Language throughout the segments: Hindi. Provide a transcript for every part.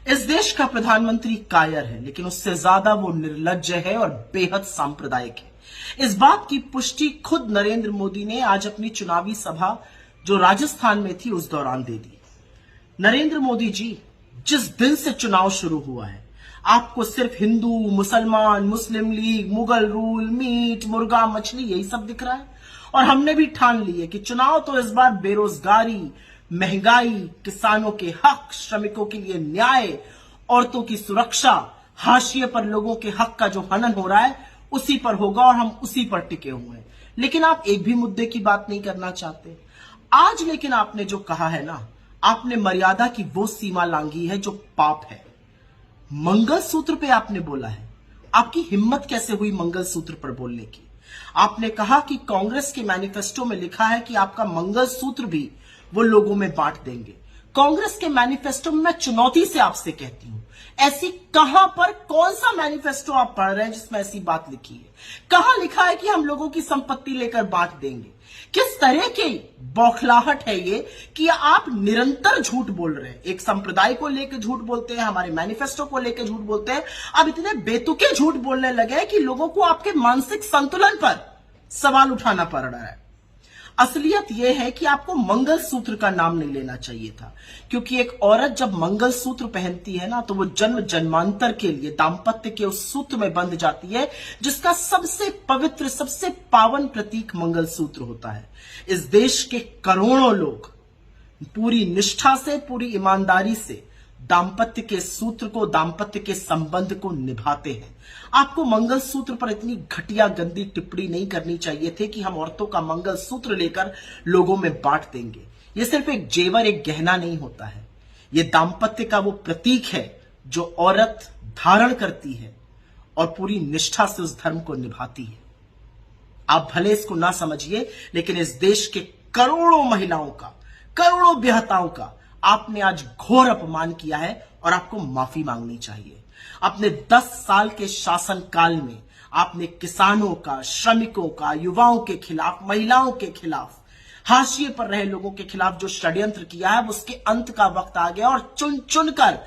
इस देश का प्रधानमंत्री कायर है, लेकिन उससे ज्यादा वो निर्लज्ज है और बेहद सांप्रदायिक है। इस बात की पुष्टि खुद नरेंद्र मोदी ने आज अपनी चुनावी सभा जो राजस्थान में थी उस दौरान दे दी। नरेंद्र मोदी जी, जिस दिन से चुनाव शुरू हुआ है आपको सिर्फ हिंदू, मुसलमान, मुस्लिम लीग, मुगल रूल, मीट, मुर्गा, मछली यही सब दिख रहा है। और हमने भी ठान ली है कि चुनाव तो इस बार बेरोजगारी, महंगाई, किसानों के हक, श्रमिकों के लिए न्याय, औरतों की सुरक्षा, हाशिए पर लोगों के हक का जो हनन हो रहा है उसी पर होगा और हम उसी पर टिके हुए हैं। लेकिन आप एक भी मुद्दे की बात नहीं करना चाहते आज। लेकिन आपने जो कहा है ना, आपने मर्यादा की वो सीमा लांघी है जो पाप है। मंगलसूत्र पे आपने बोला है। आपकी हिम्मत कैसे हुई मंगलसूत्र पर बोलने की? आपने कहा कि कांग्रेस के मैनिफेस्टो में लिखा है कि आपका मंगलसूत्र भी वो लोगों में बांट देंगे। कांग्रेस के मैनिफेस्टो में मैं चुनौती से आपसे कहती हूं, ऐसी कहां पर कौन सा मैनिफेस्टो आप पढ़ रहे हैं जिसमें ऐसी बात लिखी है? कहां लिखा है कि हम लोगों की संपत्ति लेकर बांट देंगे? किस तरह की बौखलाहट है ये कि आप निरंतर झूठ बोल रहे हैं? एक संप्रदाय को लेकर झूठ बोलते हैं, हमारे मैनिफेस्टो को लेकर झूठ बोलते हैं। अब इतने बेतुके झूठ बोलने लगे हैं कि लोगों को आपके मानसिक संतुलन पर सवाल उठाना पड़ रहा है। असलियत यह है कि आपको मंगलसूत्र का नाम नहीं लेना चाहिए था, क्योंकि एक औरत जब मंगलसूत्र पहनती है ना तो वो जन्म जन्मांतर के लिए दाम्पत्य के उस सूत्र में बंध जाती है जिसका सबसे पवित्र, सबसे पावन प्रतीक मंगलसूत्र होता है। इस देश के करोड़ों लोग पूरी निष्ठा से, पूरी ईमानदारी से दाम्पत्य के सूत्र को, दाम्पत्य के संबंध को निभाते हैं। आपको मंगलसूत्र पर इतनी घटिया गंदी टिप्पणी नहीं करनी चाहिए थी कि हम औरतों का मंगलसूत्र लेकर लोगों में बांट देंगे। यह सिर्फ एक जेवर, एक गहना नहीं होता है। यह दाम्पत्य का वो प्रतीक है जो औरत धारण करती है और पूरी निष्ठा से उस धर्म को निभाती है। आप भले इसको ना समझिए, लेकिन इस देश के करोड़ों महिलाओं का, करोड़ों बेहताओं का आपने आज घोर अपमान किया है और आपको माफी मांगनी चाहिए। अपने 10 साल के शासन काल में आपने किसानों का, श्रमिकों का, युवाओं के खिलाफ, महिलाओं के खिलाफ, हाशिए पर रहे लोगों के खिलाफ जो षड्यंत्र किया है उसके अंत का वक्त आ गया और चुन चुनकर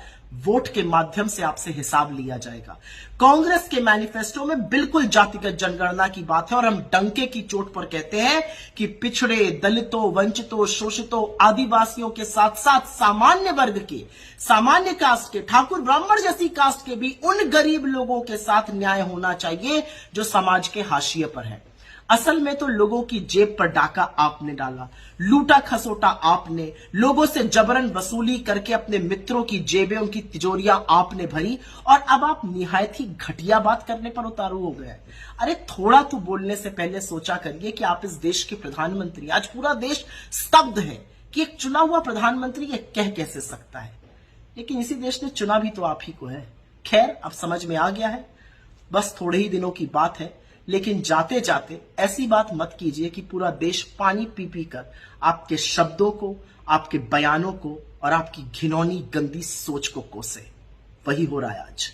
वोट के माध्यम से आपसे हिसाब लिया जाएगा। कांग्रेस के मैनिफेस्टो में बिल्कुल जातिगत जनगणना की बात है और हम डंके की चोट पर कहते हैं कि पिछड़े, दलितों, वंचितों, शोषितों, आदिवासियों के साथ साथ सामान्य वर्ग के, सामान्य कास्ट के, ठाकुर ब्राह्मण जैसी कास्ट के भी उन गरीब लोगों के साथ न्याय होना चाहिए जो समाज के हाशिए पर है। असल में तो लोगों की जेब पर डाका आपने डाला, लूटा खसोटा आपने, लोगों से जबरन वसूली करके अपने मित्रों की जेबें, उनकी तिजोरियां आपने भरी और अब आप निहायत ही घटिया बात करने पर उतारू हो गए। अरे थोड़ा तो बोलने से पहले सोचा करिए कि आप इस देश के प्रधानमंत्री। आज पूरा देश स्तब्ध है कि एक चुना हुआ प्रधानमंत्री ये कह कैसे सकता है, लेकिन इसी देश ने चुना भी तो आप ही को है। खैर, अब समझ में आ गया है, बस थोड़े ही दिनों की बात है। लेकिन जाते जाते ऐसी बात मत कीजिए कि पूरा देश पानी पी पी कर आपके शब्दों को, आपके बयानों को और आपकी घिनौनी गंदी सोच को कोसे। वही हो रहा है आज।